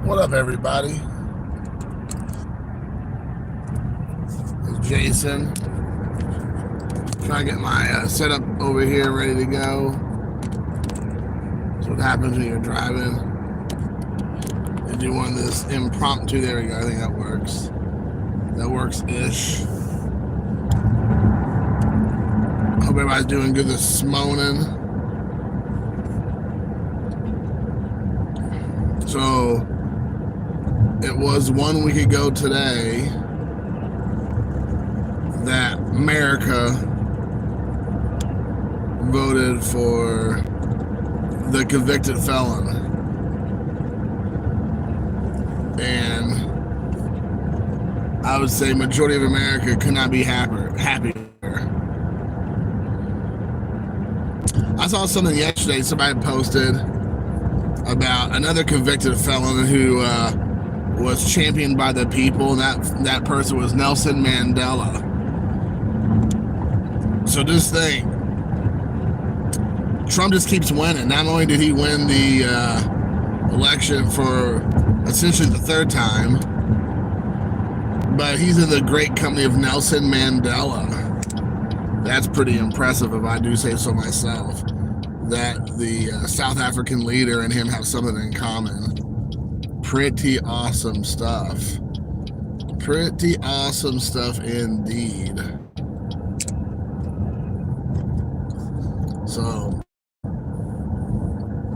What up, everybody? It's Jason. Trying to get my setup over here ready to go. That's what happens when you're driving. You do one of this impromptu. There we go. I think that works. That works-ish. Hope everybody's doing good this morning. So, it was 1 week ago today that America voted for the convicted felon. And I would say majority of America could not be happier. I saw something yesterday, somebody posted about another convicted felon who was championed by the people, and that person was Nelson Mandela. So just think, Trump just keeps winning. Not only did he win the election for essentially the third time, but he's in the great company of Nelson Mandela. That's pretty impressive, if I do say so myself, that the South African leader and him have something in common. Pretty awesome stuff. Pretty awesome stuff indeed. So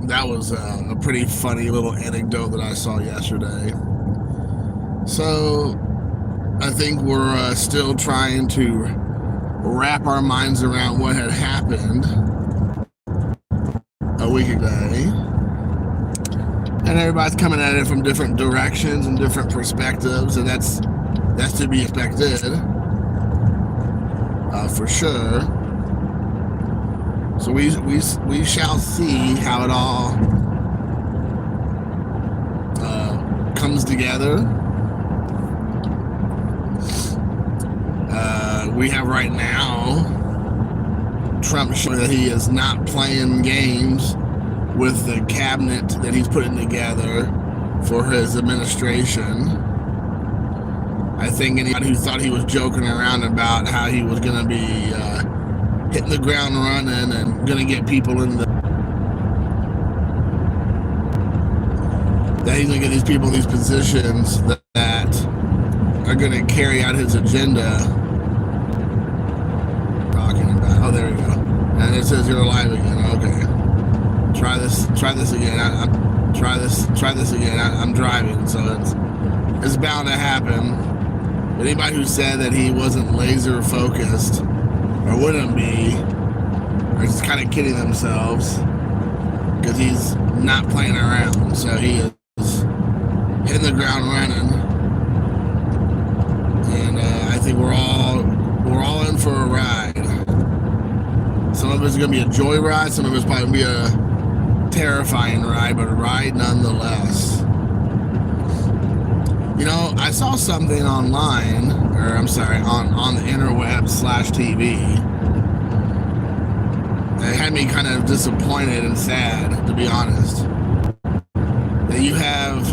that was a pretty funny little anecdote that I saw yesterday. So I think we're still trying to wrap our minds around what had happened a week ago. And everybody's coming at it from different directions and different perspectives, and that's to be expected, for sure. So we shall see how it all comes together. We have right now Trump showing that he is not playing games with the cabinet that he's putting together for his administration. I think anybody who thought he was joking around about how he was going to be hitting the ground running and going to get people in that he's going to get these people in these positions that are going to carry out his agenda. Talking about, oh, there we go. And it says you're live again. Okay. Try this again. Try this again. I'm driving, so it's bound to happen. But anybody who said that he wasn't laser focused or wouldn't be, are just kind of kidding themselves, because he's not playing around. So he is hitting the ground running, and I think we're all in for a ride. Some of it's going to be a joyride. Some of it's probably going to be a terrifying ride, but a ride nonetheless. You know, I saw something online, or I'm sorry, on the interweb/TV. It had me kind of disappointed and sad, to be honest. That you have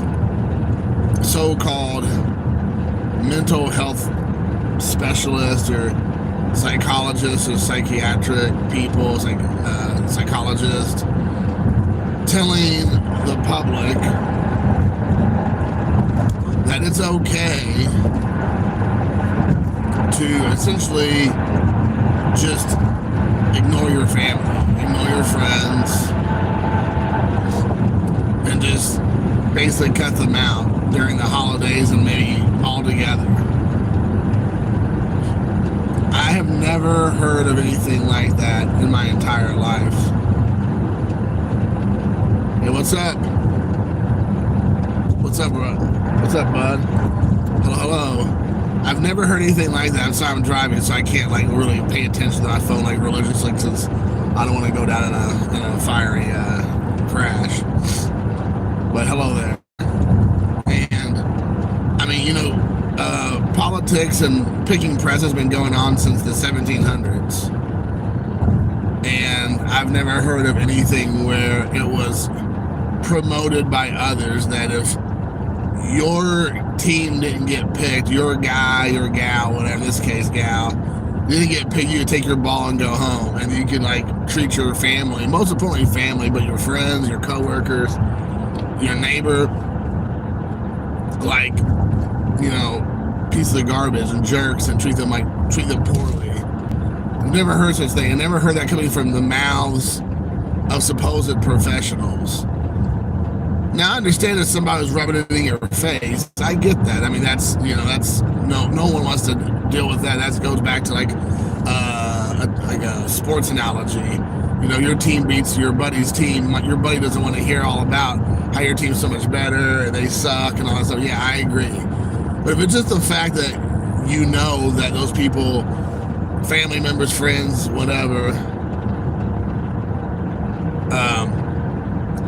so-called mental health specialists or psychologists or psychiatric people, psychologists, telling the public that it's okay to essentially just ignore your family, ignore your friends, and just basically cut them out during the holidays and maybe all together. I have never heard of anything like that in my entire life. Hey, what's up? What's up, bro? What's up, bud? Hello. I've never heard anything like that. I'm sorry, I'm driving, so I can't really pay attention to my phone religiously, since I don't want to go down in a fiery crash. But hello there. And I mean, politics and picking presidents has been going on since the 1700s. And I've never heard of anything where it was promoted by others that if your team didn't get picked, your guy or gal, whatever, in this case, gal, didn't get picked, you could take your ball and go home, and you could like treat your family, most importantly family, but your friends, your coworkers, your neighbor, like, you know, pieces of garbage and jerks, and treat them poorly. I've never heard such thing. I never heard that coming from the mouths of supposed professionals. Now, I understand if somebody was rubbing it in your face. I get that. I mean, that's no one wants to deal with that. That goes back to like a sports analogy. You know, your team beats your buddy's team. Your buddy doesn't want to hear all about how your team's so much better and they suck and all that stuff. Yeah, I agree. But if it's just the fact that you know that those people, family members, friends, whatever,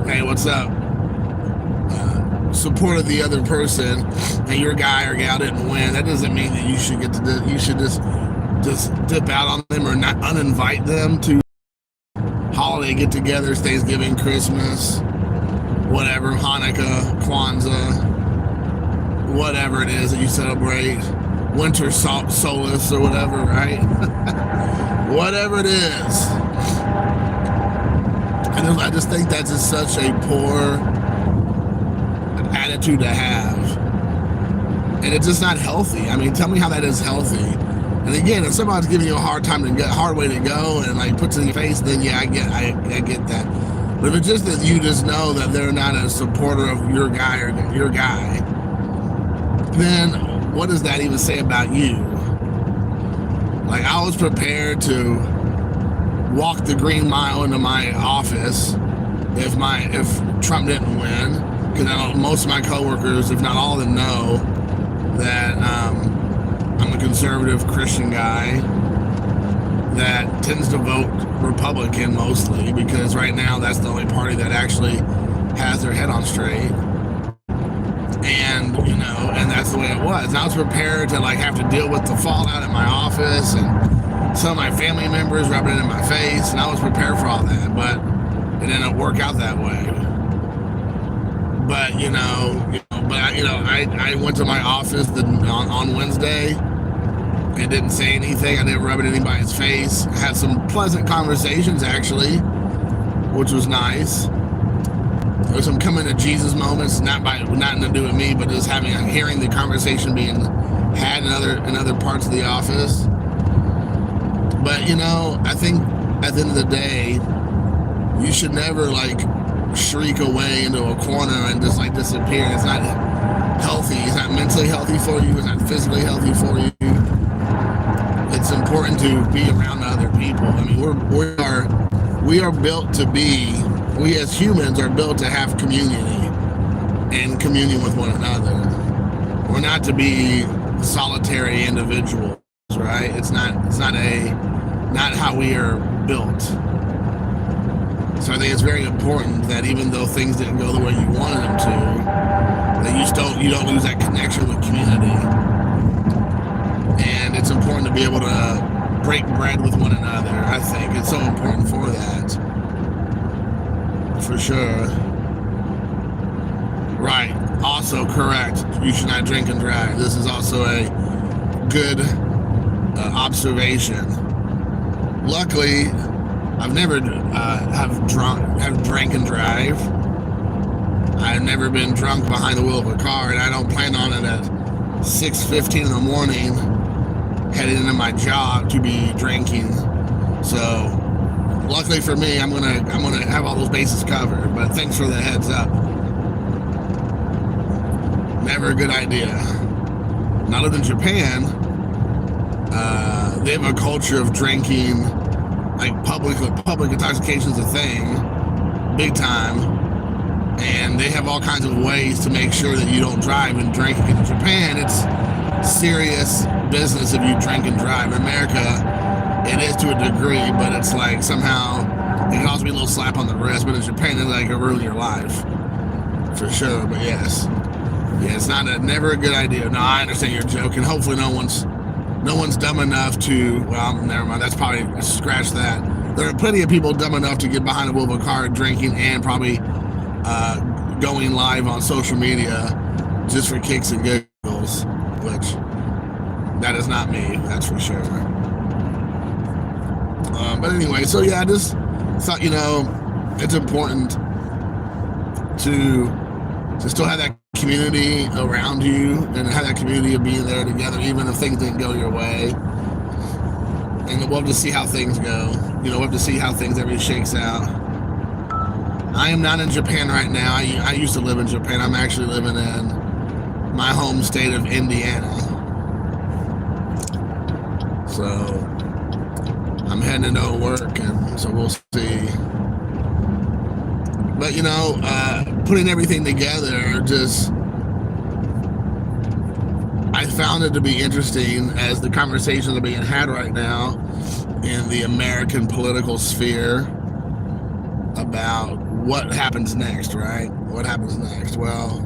hey, what's up? Supported the other person, and your guy or gal didn't win, that doesn't mean that you should just dip out on them or not uninvite them to holiday get-togethers, Thanksgiving, Christmas, whatever, Hanukkah, Kwanzaa, whatever it is that you celebrate, winter solace or whatever, right? Whatever it is. I just think that's just such a poor attitude to have, and it's just not healthy. I mean, tell me how that is healthy. And again, if somebody's giving you a hard time to get, hard way to go, and like puts it in your face, then yeah, I get that. But if it's just that you just know that they're not a supporter of your guy or your guy, then what does that even say about you? Like, I was prepared to walk the Green Mile into my office if Trump didn't win. Because I know most of my coworkers, if not all of them, know that I'm a conservative Christian guy that tends to vote Republican mostly, because right now that's the only party that actually has their head on straight. And, you know, and that's the way it was. And I was prepared to like have to deal with the fallout in my office and some of my family members rubbing it in my face, and I was prepared for all that, but it didn't work out that way. But I went to my office on Wednesday and didn't say anything. I didn't rub it in anybody's face. I had some pleasant conversations actually, which was nice. There was some coming to Jesus moments, nothing to do with me, but just hearing the conversation being had in other parts of the office. But you know, I think at the end of the day, you should never like shriek away into a corner and just like disappear. It's not healthy. It's not mentally healthy for you. It's not physically healthy for you. It's important to be around other people. I mean, we are built to be. We as humans are built to have community and communion with one another. We're not to be solitary individuals, right? It's not how we are built. So I think it's very important that even though things didn't go the way you wanted them to, that you don't lose that connection with community. And it's important to be able to break bread with one another. I think it's so important for that. For sure. Right. Also correct. You should not drink and drive. This is also a good observation. Luckily, I've never have drank and drive. I've never been drunk behind the wheel of a car, and I don't plan on it at 6:15 in the morning, heading into my job to be drinking. So, luckily for me, I'm gonna have all those bases covered. But thanks for the heads up. Never a good idea. Now, I lived in Japan. They have a culture of drinking. Like public intoxication is a thing, big time, and they have all kinds of ways to make sure that you don't drive and drink. In Japan, it's serious business if you drink and drive. In America, it is to a degree, but it's like somehow it can also be a little slap on the wrist. But in Japan, it's like a ruin your life, for sure. But yes, yeah, it's never a good idea. No, I understand you're joking. Hopefully, no one's dumb enough to, well, never mind, that's probably, scratch that. There are plenty of people dumb enough to get behind the wheel of a car drinking and probably going live on social media just for kicks and giggles, which that is not me, that's for sure. But anyway, so yeah, I just thought, it's important to still have that community around you and have that community of being there together, even if things didn't go your way. And we'll have to see how things go. We'll have to see how things everything shakes out. I am not in Japan right now. I used to live in Japan. I'm actually living in my home state of Indiana. So I'm heading into work, and so we'll see. But, putting everything together, I found it to be interesting as the conversations are being had right now in the American political sphere about what happens next, right? What happens next? Well,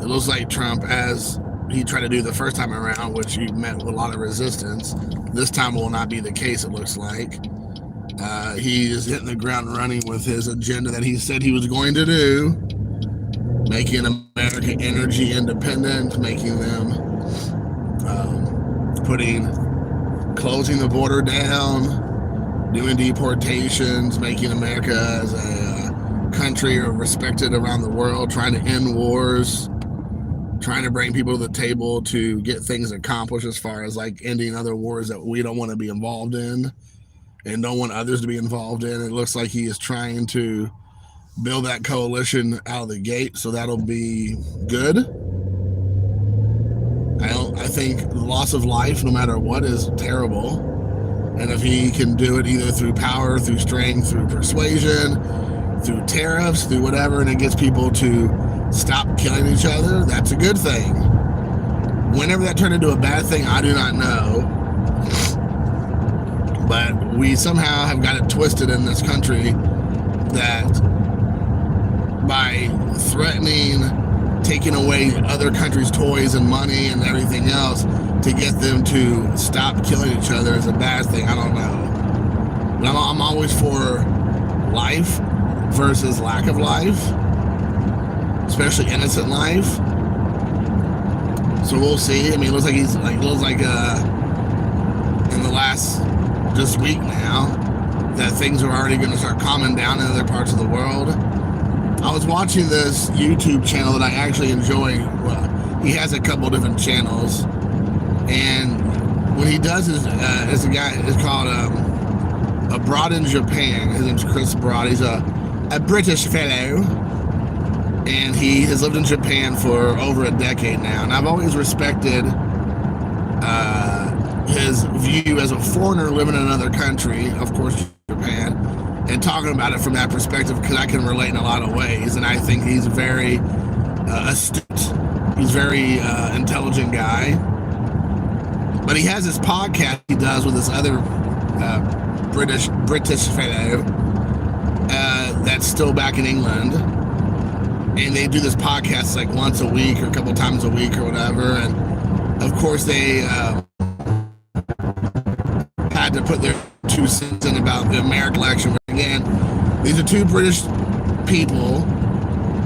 it looks like Trump, as he tried to do the first time around, which he met with a lot of resistance, this time will not be the case, it looks like. He is hitting the ground running with his agenda that he said he was going to do, making America energy independent, making them closing the border down, doing deportations, making America as a country respected around the world, trying to end wars, trying to bring people to the table to get things accomplished as far as like ending other wars that we don't want to be involved in and don't want others to be involved in. It looks like he is trying to build that coalition out of the gate, so that'll be good. I think the loss of life, no matter what, is terrible. And if he can do it either through power, through strength, through persuasion, through tariffs, through whatever, and it gets people to stop killing each other, that's a good thing. Whenever that turned into a bad thing, I do not know. But we somehow have got it twisted in this country that by threatening taking away other countries' toys and money and everything else to get them to stop killing each other is a bad thing. I don't know. But I'm always for life versus lack of life, especially innocent life. So we'll see. I mean, it looks like in the last just week now that things are already going to start calming down in other parts of the world. I was watching this YouTube channel that I actually enjoy. He has a couple different channels, and what he does is a guy is called Abroad in Japan. His name's Chris Broad. He's a British fellow, and he has lived in Japan for over a decade now. And I've always respected his view as a foreigner living in another country, of course, Japan, and talking about it from that perspective, because I can relate in a lot of ways. And I think he's very astute. He's very intelligent guy. But he has this podcast he does with this other British fellow that's still back in England. And they do this podcast like once a week or a couple times a week or whatever. And of course they had to put their 2 cents in about the American election. Again, these are two British people.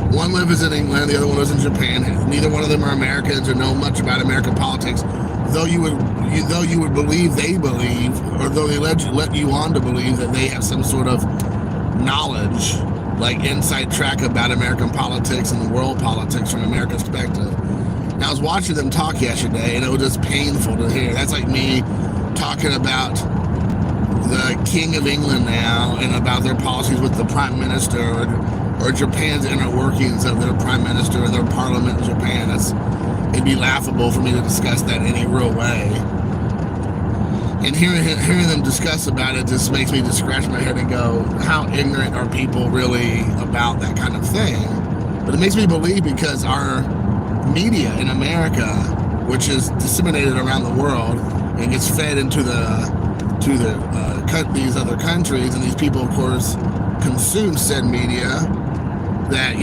One lives in England, the other one lives in Japan. Neither one of them are Americans or know much about American politics. Though you would believe they believe, or though they let you on to believe that they have some sort of knowledge, like inside track about American politics and the world politics from America's perspective. And I was watching them talk yesterday, and it was just painful to hear. That's like me talking about the King of England now and about their policies with the Prime Minister, or Japan's inner workings of their Prime Minister and their parliament in Japan. It'd be laughable for me to discuss that in any real way. And hearing them discuss about it just makes me just scratch my head and go, how ignorant are people really about that kind of thing? But it makes me believe, because our media in America, which is disseminated around the world and gets fed into these other countries, and these people, of course, consume said media, that,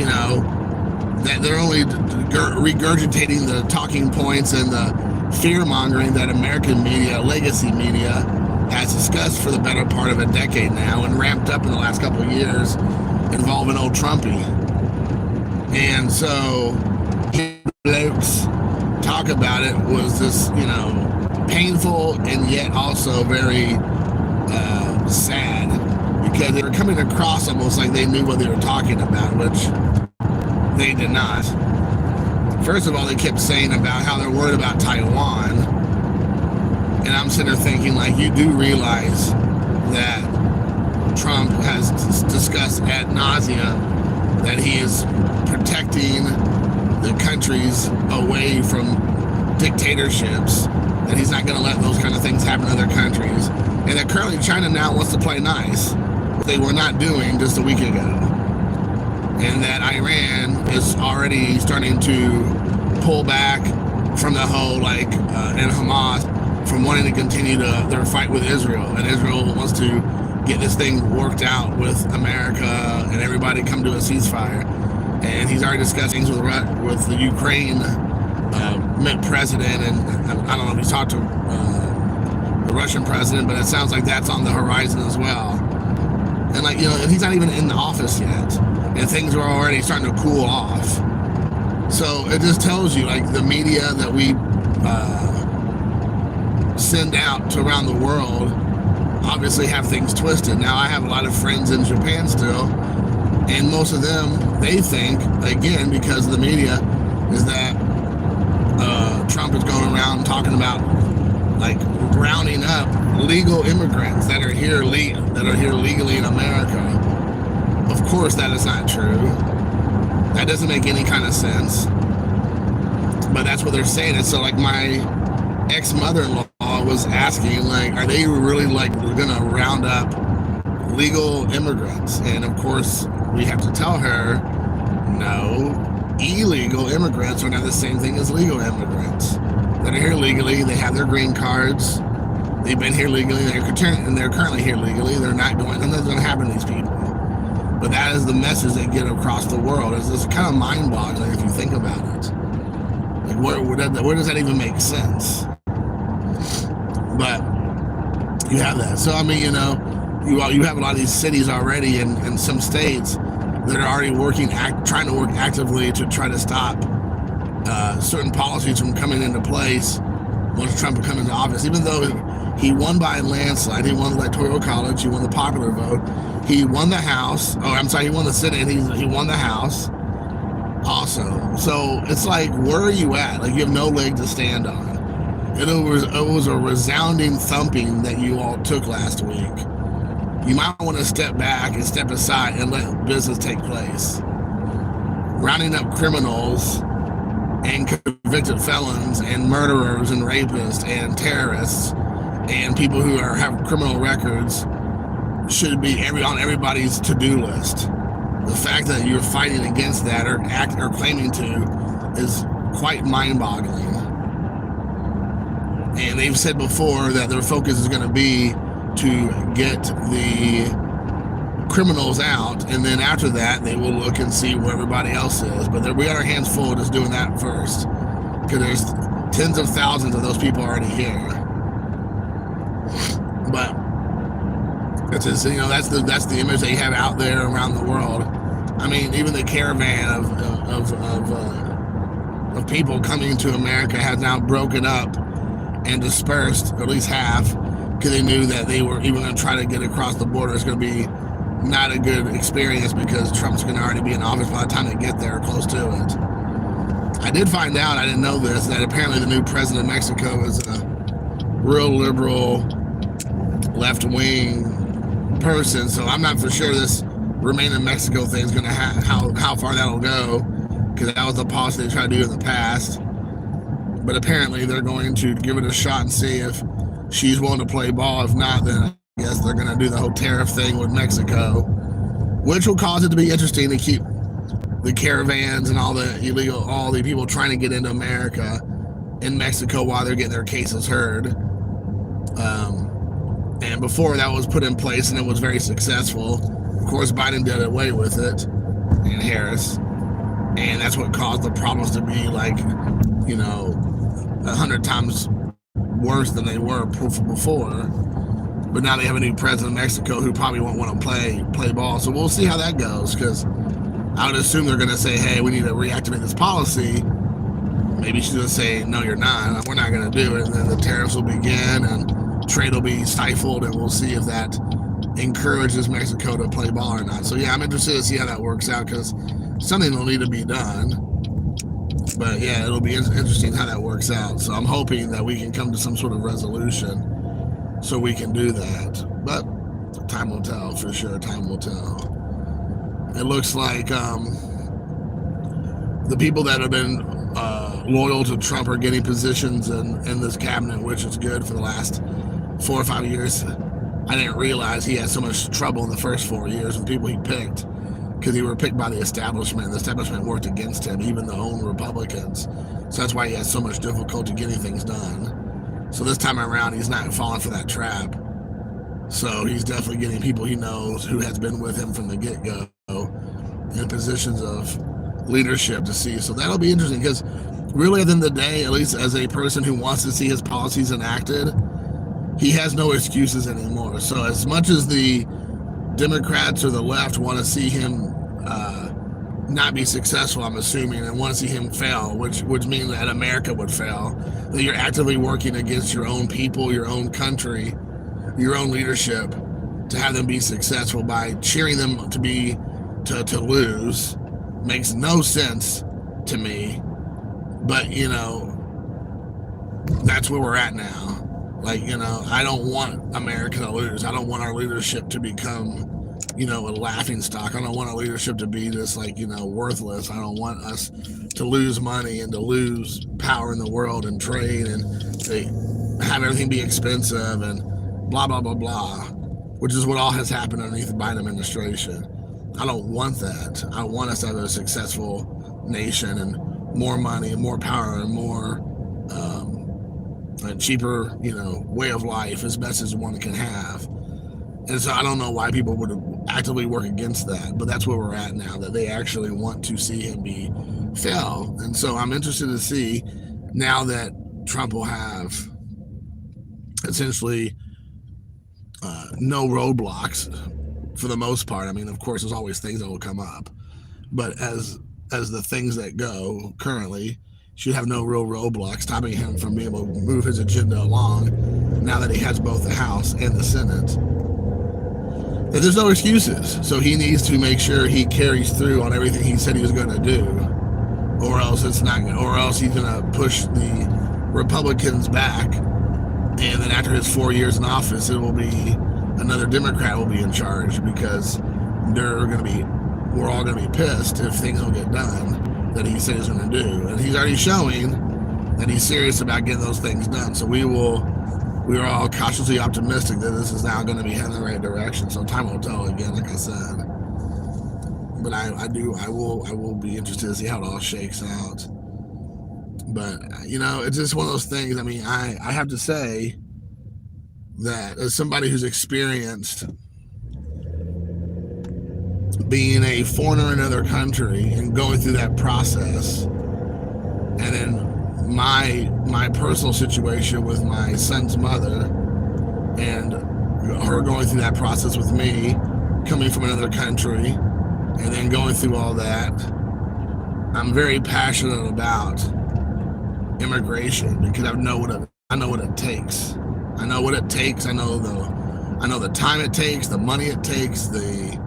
that they're only regurgitating the talking points and the fear-mongering that American media, legacy media, has discussed for the better part of a decade now and ramped up in the last couple of years involving old Trumpy. And so talk about it was this, painful and yet also very sad, because they were coming across almost like they knew what they were talking about, which they did not. First of all, they kept saying about how they're worried about Taiwan, and I'm sitting there thinking, like, you do realize that Trump has discussed ad nauseum that he is protecting the countries away from dictatorships, that he's not going to let those kind of things happen in other countries, and that currently China now wants to play nice, what they were not doing just a week ago, and that Iran is already starting to pull back from the whole, and Hamas from wanting to continue their fight with Israel, and Israel wants to get this thing worked out with America and everybody come to a ceasefire. And he's already discussing things with the Ukraine president, and I don't know if he's talked to the Russian president, but it sounds like that's on the horizon as well. And and he's not even in the office yet, and things are already starting to cool off. So it just tells you, the media that we send out to around the world obviously have things twisted. Now, I have a lot of friends in Japan still, and most of them, they think, again, because of the media, is that Trump is going around talking about rounding up legal immigrants that are here legally in America. Of course, that is not true. That doesn't make any kind of sense. But that's what they're saying. And so, my ex-mother-in-law was asking, are they really going to round up legal immigrants? And of course, we have to tell her, no, illegal immigrants are not the same thing as legal immigrants. That are here legally, they have their green cards, they've been here legally, and they're currently here legally. They're not going, and nothing's going to happen to these people. But that is the message they get across the world. It's just kind of mind-boggling if you think about it. Where does that even make sense? But you have that. So, you have a lot of these cities already in some states that are already trying to work actively to try to stop certain policies from coming into place once Trump would come into office. Even though he won by a landslide, he won the Electoral College, he won the popular vote, he won the House. He won the Senate, he won the House also. So it's where are you at? You have no leg to stand on. It was a resounding thumping that you all took last week. You might want to step back and step aside and let business take place. Rounding up criminals and convicted felons and murderers and rapists and terrorists and people who have criminal records should be on everybody's to-do list. The fact that you're fighting against that or claiming to is quite mind-boggling. And they've said before that their focus is going to be to get the criminals out, and then after that they will look and see where everybody else is. But we got our hands full just doing that first, because there's tens of thousands of those people already here. But it's just, that's the image they have out there around the world. Even the caravan of people coming to America has now broken up and dispersed, or at least half, because they knew that they were even going to try to get across the border. It's going to be not a good experience because Trump's going to already be in office by the time they get there, close to it. I did find out, I didn't know this, that apparently the new president of Mexico is a real liberal, left-wing person. So I'm not for sure this Remain in Mexico thing is going to how far that'll go, because that was a policy they tried to do in the past. But apparently they're going to give it a shot and see if she's willing to play ball. If not, then I guess they're going to do the whole tariff thing with Mexico, which will cause it to be interesting to keep the caravans and all the people trying to get into America in Mexico while they're getting their cases heard. And before that was put in place and it was very successful. Of course, Biden did away with it, and Harris. And that's what caused the problems to be 100 times worse than they were before. But now they have a new president of Mexico who probably won't want to play ball. So we'll see how that goes, because I would assume they're going to say, hey, we need to reactivate this policy. maybe she's going to say, no, you're not. We're not going to do it. And then the tariffs will begin and trade will be stifled, and we'll see if that encourages Mexico to play ball or not. So, yeah, I'm interested to see how that works out, because something will need to be done. But, yeah, it'll be interesting how that works out. So I'm hoping that we can come to some sort of resolution so we can do that. But time will tell, for sure. Time will tell. It looks like the people that have been loyal to Trump are getting positions in this cabinet, which is good for the last 4 or 5 years. I didn't realize he had so much trouble in the first 4 years with people he picked, because he were picked by the establishment. The establishment worked against him, even the own Republicans. So that's why he has so much difficulty getting things done. So this time around, he's not falling for that trap. So he's definitely getting people he knows who has been with him from the get-go in positions of leadership to see. So that'll be interesting, because really at the end of the day, at least as a person who wants to see his policies enacted, he has no excuses anymore. So as much as the Democrats or the left want to see him not be successful, I'm assuming, and want to see him fail, which means that America would fail, that you're actively working against your own people, your own country, your own leadership, to have them be successful by cheering them to lose, makes no sense to me. But, you know, that's where we're at now. Like, you know, I don't want America to lose. I don't want our leadership to become, you know, a laughing stock. I don't want our leadership to be just like, you know, worthless. I don't want us to lose money and to lose power in the world and trade and to have everything be expensive and blah, blah, blah, blah, which is what all has happened underneath the Biden administration. I don't want that. I want us to have a successful nation and more money and more power and more a cheaper, you know, way of life as best as one can have. And so I don't know why people would actively work against that, but that's where we're at now, that they actually want to see him fail. And so I'm interested to see now that Trump will have essentially no roadblocks for the most part. I mean, of course, there's always things that will come up, but as the things that go currently, should have no real roadblocks stopping him from being able to move his agenda along now that he has both the House and the Senate. And there's no excuses. So he needs to make sure he carries through on everything he said he was going to do, or else it's not, or else he's going to push the Republicans back. And then after his 4 years in office, it will be another Democrat will be in charge, because we're all going to be pissed if things don't get done that he said he's going to do. And he's already showing that he's serious about getting those things done. So we are all cautiously optimistic that this is now going to be heading in the right direction. So time will tell again, like I said. But I will be interested to see how it all shakes out. But, you know, it's just one of those things. I mean, I have to say that as somebody who's experienced being a foreigner in another country and going through that process, and then my personal situation with my son's mother and her going through that process with me, coming from another country and then going through all that, I'm very passionate about immigration, because I know what it takes. I know what it takes. I know the time it takes, the money it takes, the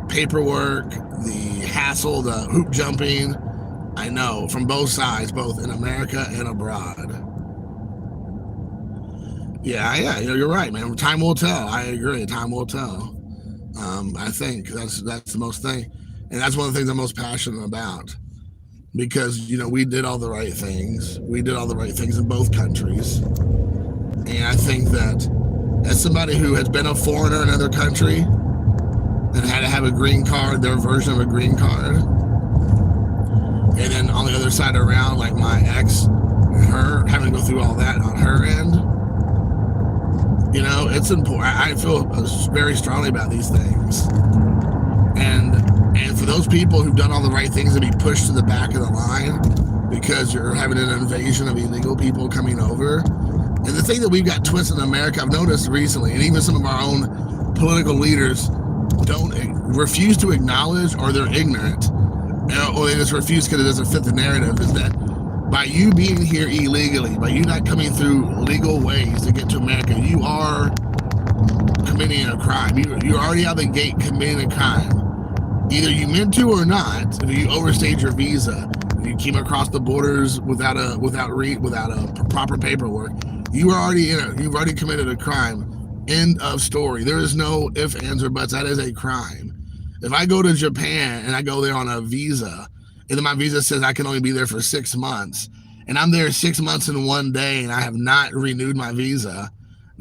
paperwork, the hassle, the hoop jumping. I know from both sides, both in America and abroad. Yeah, you're right, man. Time will tell. I agree. Time will tell. I think that's the most thing, and that's one of the things I'm most passionate about, because, you know, we did all the right things. We did all the right things in both countries, and I think that as somebody who has been a foreigner in another country and had to have a green card, their version of a green card, and then on the other side around, like my ex and her having to go through all that on her end, you know, it's important. I feel very strongly about these things, and for those people who've done all the right things to be pushed to the back of the line because you're having an invasion of illegal people coming over. And the thing that we've got twisted in America, I've noticed recently, and even some of our own political leaders refuse to acknowledge, or they're ignorant, or they just refuse because it doesn't fit the narrative, is that by you being here illegally, by you not coming through legal ways to get to America, you are committing a crime. You're already out the gate committing a crime. Either you meant to or not. If you overstayed your visa, if you came across the borders without a proper paperwork, you've already committed a crime. End of story. There is no ifs, ands, or buts. That is a crime. If I go to Japan and I go there on a visa, and then my visa says I can only be there for 6 months, and I'm there 6 months and 1 day, and I have not renewed my visa,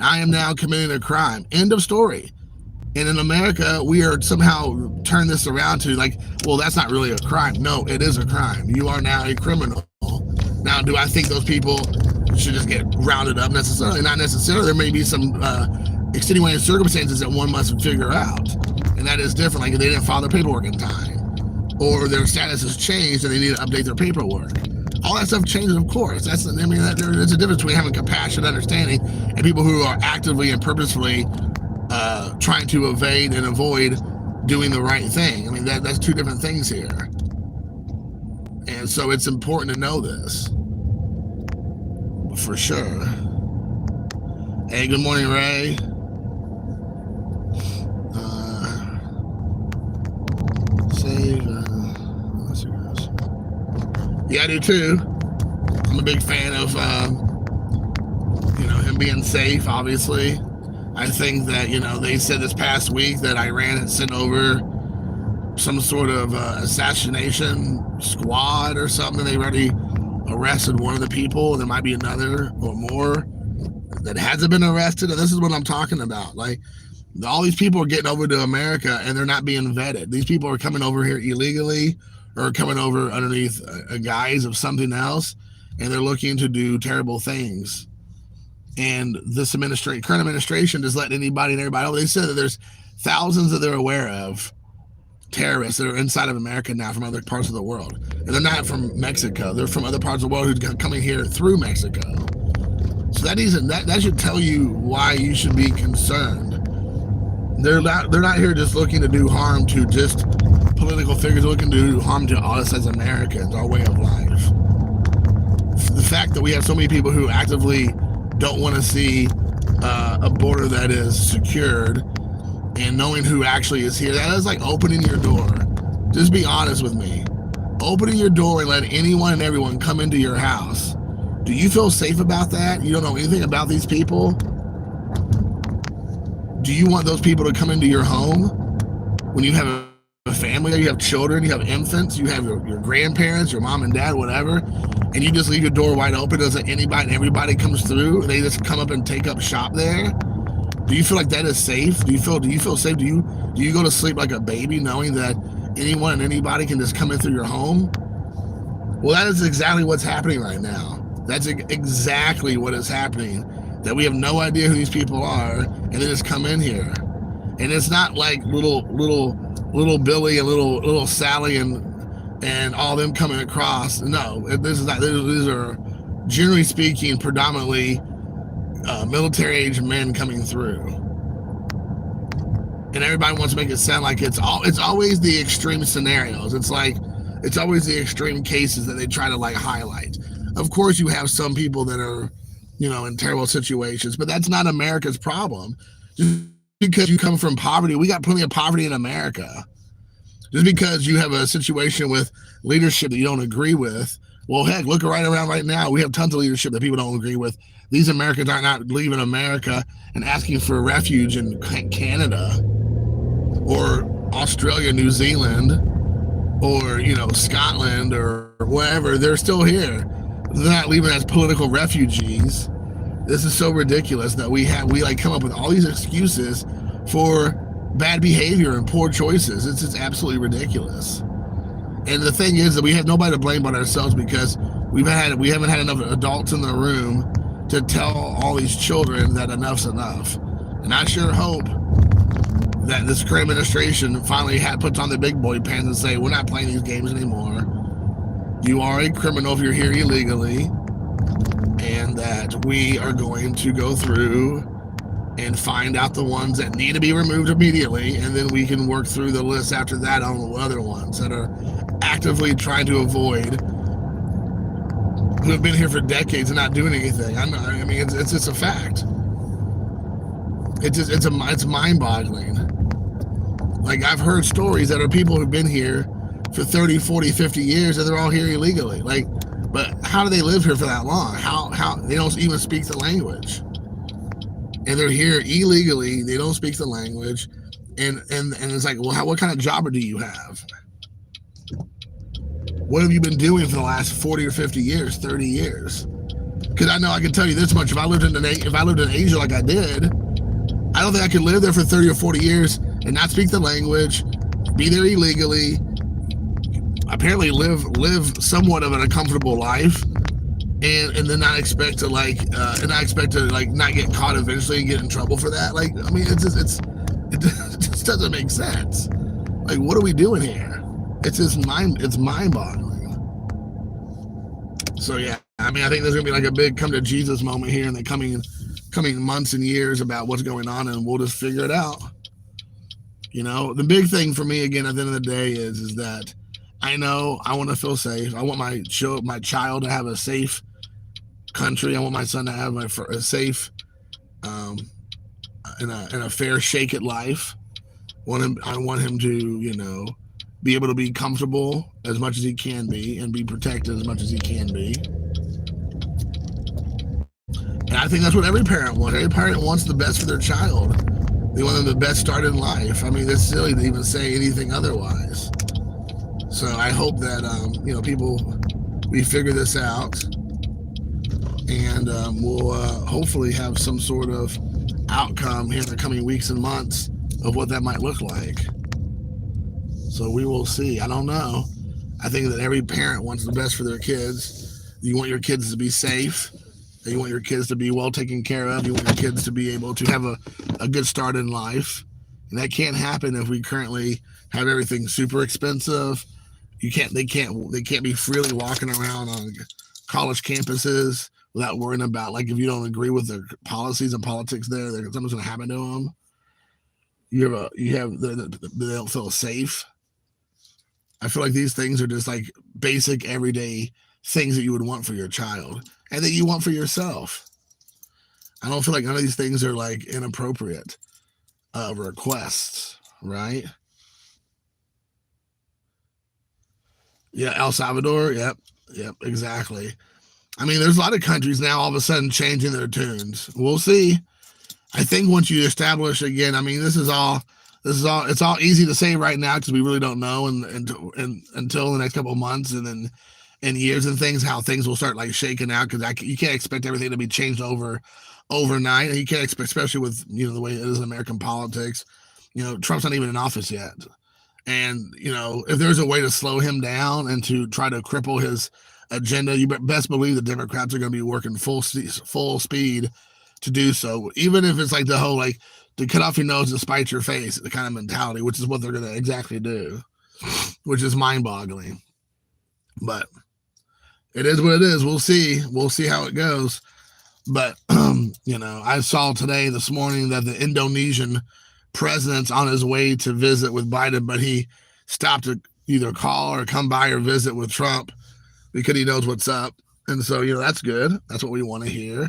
I am now committing a crime. End of story. And in America, we are somehow turn this around to like, well, that's not really a crime. No, it is a crime. You are now a criminal. Now, do I think those people should just get rounded up necessarily? Not necessarily. There may be some extenuating circumstances that one must figure out. And that is different. Like if they didn't file their paperwork in time, or their status has changed and they need to update their paperwork. All that stuff changes, of course. There's a difference between having compassion, understanding, and people who are actively and purposefully trying to evade and avoid doing the right thing. I mean, that's two different things here. And so it's important to know this. For sure. Hey, good morning, Ray. Yeah, I do too. I'm a big fan of, him being safe, obviously. I think that, they said this past week that Iran had sent over some sort of assassination squad or something. They already arrested one of the people. There might be another or more that hasn't been arrested. And this is what I'm talking about. Like, all these people are getting over to America and they're not being vetted. These people are coming over here illegally or coming over underneath a guise of something else, and they're looking to do terrible things. And this current administration just letting anybody and everybody know. They said that there's thousands that they're aware of terrorists that are inside of America now from other parts of the world. And they're not from Mexico. They're from other parts of the world who's coming here through Mexico. So that should tell you why you should be concerned. They're not here just looking to do harm to just political figures, looking to do harm to us as Americans, our way of life. The fact that we have so many people who actively don't want to see a border that is secured and knowing who actually is here, that is like opening your door. Just be honest with me. Opening your door and letting anyone and everyone come into your house. Do you feel safe about that? You don't know anything about these people? Do you want those people to come into your home when you have a family, you have children, you have infants, you have your grandparents, your mom and dad, whatever, and you just leave your door wide open as anybody and everybody comes through and they just come up and take up shop there? Do you feel like that is safe? Do you feel safe? Do you go to sleep like a baby knowing that anyone and anybody can just come in through your home? Well, that is exactly what's happening right now. That's exactly what is happening. That we have no idea who these people are, and they just come in here. And it's not like little Billy and little Sally and all them coming across. No, this is not. These are, generally speaking, predominantly military-age men coming through. And everybody wants to make it sound like it's always the extreme scenarios. It's always the extreme cases that they try to like highlight. Of course, you have some people that are, in terrible situations, but that's not America's problem. Just because you come from poverty, we got plenty of poverty in America. Just because you have a situation with leadership that you don't agree with, well, heck, look around right now. We have tons of leadership that people don't agree with. These Americans are not leaving America and asking for refuge in Canada or Australia, New Zealand, or, Scotland or wherever. They're still here. They're not leaving as political refugees. This is so ridiculous that we come up with all these excuses for bad behavior and poor choices. It's just absolutely ridiculous. And the thing is that we have nobody to blame but ourselves, because we haven't had enough adults in the room to tell all these children that enough's enough. And I sure hope that this current administration finally puts on the big boy pants and say, we're not playing these games anymore. You are a criminal if you're here illegally, and that we are going to go through and find out the ones that need to be removed immediately, and then we can work through the list after that on the other ones that are actively trying to avoid, who have been here for decades and not doing anything. I mean, it's just a fact. It's mind-boggling. Like, I've heard stories that are people who've been here for 30, 40, 50 years, and they're all here illegally. Like, but how do they live here for that long? How they don't even speak the language, and they're here illegally. They don't speak the language, and it's like, well, what kind of job do you have? What have you been doing for the last 40 or 50 years, 30 years? Because I know I can tell you this much: if I lived in Asia like I did, I don't think I could live there for 30 or 40 years and not speak the language, be there illegally, apparently live somewhat of an uncomfortable life, and then not expect to not get caught eventually and get in trouble for that. Like, I mean, it just doesn't make sense. Like, what are we doing here? It's mind-boggling. So yeah, I mean, I think there's gonna be like a big come to Jesus moment here in the coming months and years about what's going on, and we'll just figure it out. You know, the big thing for me, again, at the end of the day is that I know I want to feel safe. I want my child to have a safe country. I want my son to have a safe, and a fair shake at life. I want him to, be able to be comfortable as much as he can be and be protected as much as he can be. And I think that's what every parent wants. Every parent wants the best for their child. They want them the best start in life. I mean, it's silly to even say anything otherwise. So I hope that, we figure this out, and we'll hopefully have some sort of outcome here in the coming weeks and months of what that might look like. So we will see. I don't know. I think that every parent wants the best for their kids. You want your kids to be safe. You want your kids to be well taken care of. You want your kids to be able to have a good start in life. And that can't happen if we currently have everything super expensive. They can't be freely walking around on college campuses without worrying about, like, if you don't agree with their policies and politics there, something's going to happen to them. They don't feel safe. I feel like these things are just like basic everyday things that you would want for your child and that you want for yourself. I don't feel like none of these things are like inappropriate requests, right? Yeah, El Salvador. Yep, exactly. I mean, there's a lot of countries now all of a sudden changing their tunes. We'll see. I think once you establish, again, I mean, it's all easy to say right now because we really don't know and until the next couple of months and years and things, how things will start like shaking out, because you can't expect everything to be changed overnight. You can't expect, especially with the way it is in American politics. Trump's not even in office yet, and if there's a way to slow him down and to try to cripple his agenda, you best believe the Democrats are going to be working full speed to do so, even if it's like the whole like to cut off your nose and spite your face, the kind of mentality, which is what they're going to exactly do, which is mind-boggling. But it is what it is. We'll see how it goes. But I saw this morning that the Indonesian president's on his way to visit with Biden, but he stopped to either call or come by or visit with Trump because he knows what's up. And so that's good. That's what we want to hear.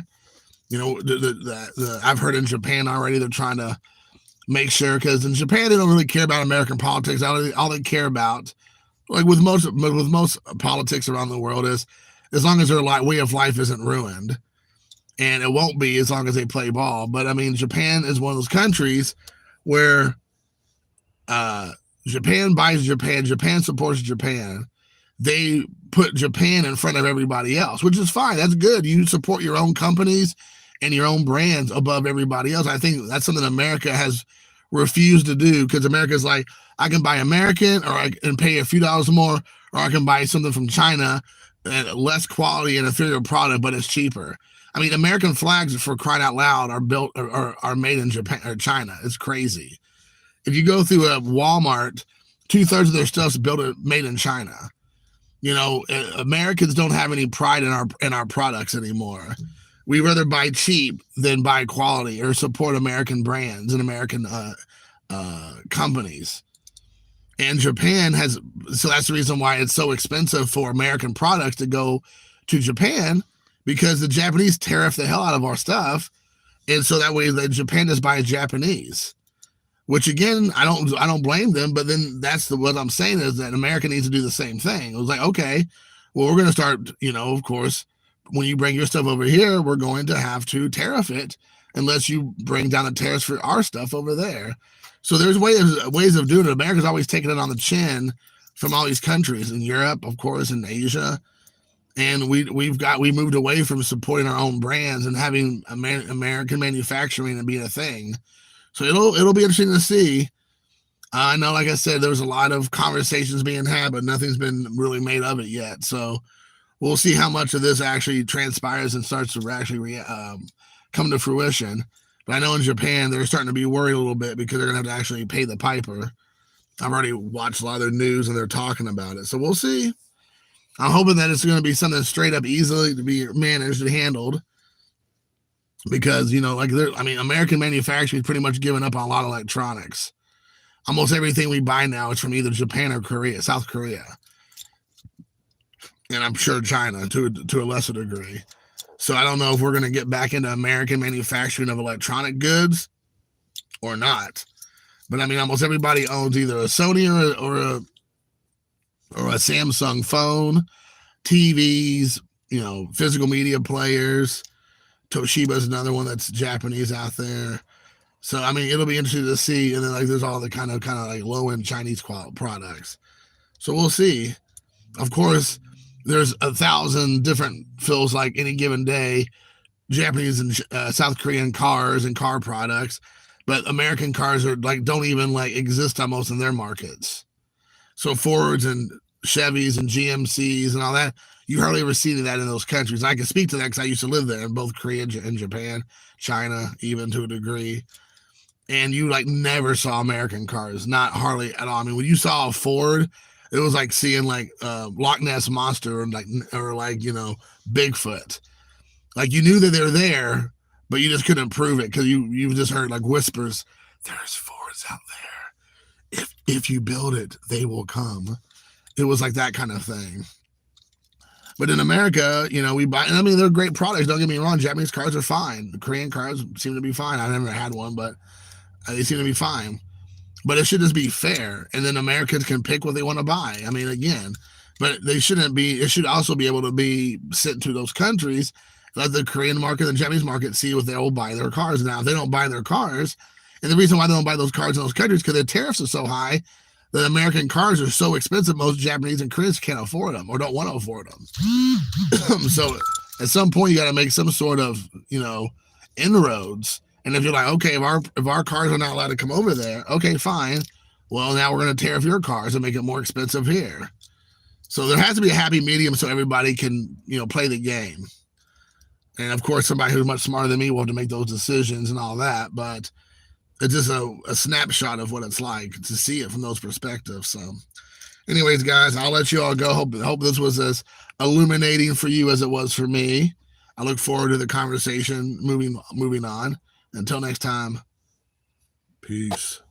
I've heard in Japan already they're trying to make sure, because in Japan they don't really care about American politics. All they care about, like with most politics around the world, is as long as their way of life isn't ruined, and it won't be as long as they play ball. But I mean, Japan is one of those countries where Japan buys Japan, Japan supports Japan. They put Japan in front of everybody else, which is fine. That's good. You support your own companies and your own brands above everybody else. I think that's something America has refused to do, because America's like, I can buy American and pay a few dollars more, or I can buy something from China at less quality and inferior product, but it's cheaper. I mean, American flags, for crying out loud, are made in Japan or China. It's crazy. If you go through a Walmart, 2/3 of their stuff's made in China. Americans don't have any pride in our products anymore. we rather buy cheap than buy quality or support American brands and American companies. And Japan has, so that's the reason why it's so expensive for American products to go to Japan, because the Japanese tariff the hell out of our stuff. And so that way the Japan just buys Japanese, which again, I don't blame them, but then that's what I'm saying is that America needs to do the same thing. It was like, okay, well, we're going to start, of course, when you bring your stuff over here, we're going to have to tariff it unless you bring down the tariffs for our stuff over there. So there's ways of doing it. America's always taking it on the chin from all these countries in Europe, of course, in Asia. And we moved away from supporting our own brands and having American manufacturing and being a thing. So it'll be interesting to see. I know, like I said, there was a lot of conversations being had, but nothing's been really made of it yet. So we'll see how much of this actually transpires and starts to actually come to fruition. But I know in Japan, they're starting to be worried a little bit because they're going to have to actually pay the piper. I've already watched a lot of their news and they're talking about it. So we'll see. I'm hoping that it's going to be something straight up easily to be managed and handled. Because, American manufacturing is pretty much giving up on a lot of electronics. Almost everything we buy now is from either Japan or Korea, South Korea. And I'm sure China to a lesser degree. So I don't know if we're going to get back into American manufacturing of electronic goods or not. But almost everybody owns either a Sony or a Samsung phone, TVs, physical media players. Toshiba's another one that's Japanese out there. So it'll be interesting to see. And then there's all the kind of low end Chinese products. So we'll see. Of course, there's 1,000 different, feels like any given day, Japanese and South Korean cars and car products, but American cars are don't even exist almost in their markets. So Fords and Chevys and GMCs and all that, you hardly ever see that in those countries. I can speak to that because I used to live there in both Korea and Japan, China, even to a degree. And you never saw American cars, not hardly at all. When you saw a Ford, it was like seeing Loch Ness Monster or Bigfoot. You knew that they're there, but you just couldn't prove it because you just heard whispers. There's Fords out there. If you build it, they will come. It was that kind of thing. But in America, we buy. And they're great products. Don't get me wrong. Japanese cars are fine. The Korean cars seem to be fine. I never had one, but they seem to be fine. But it should just be fair, and then Americans can pick what they want to buy. Again, but they shouldn't be. It should also be able to be sent to those countries, let the Korean market and Japanese market see what they will buy their cars. Now, if they don't buy their cars, and the reason why they don't buy those cars in those countries is because their tariffs are so high that American cars are so expensive. Most Japanese and Koreans can't afford them or don't want to afford them. So at some point, you got to make some sort of inroads. And if you're okay, if our cars are not allowed to come over there, okay, fine. Well, now we're going to tariff your cars and make it more expensive here. So there has to be a happy medium so everybody can, play the game. And of course, somebody who's much smarter than me will have to make those decisions and all that. But it's just a snapshot of what it's like to see it from those perspectives. So anyways, guys, I'll let you all go. Hope this was as illuminating for you as it was for me. I look forward to the conversation moving on. Until next time, peace.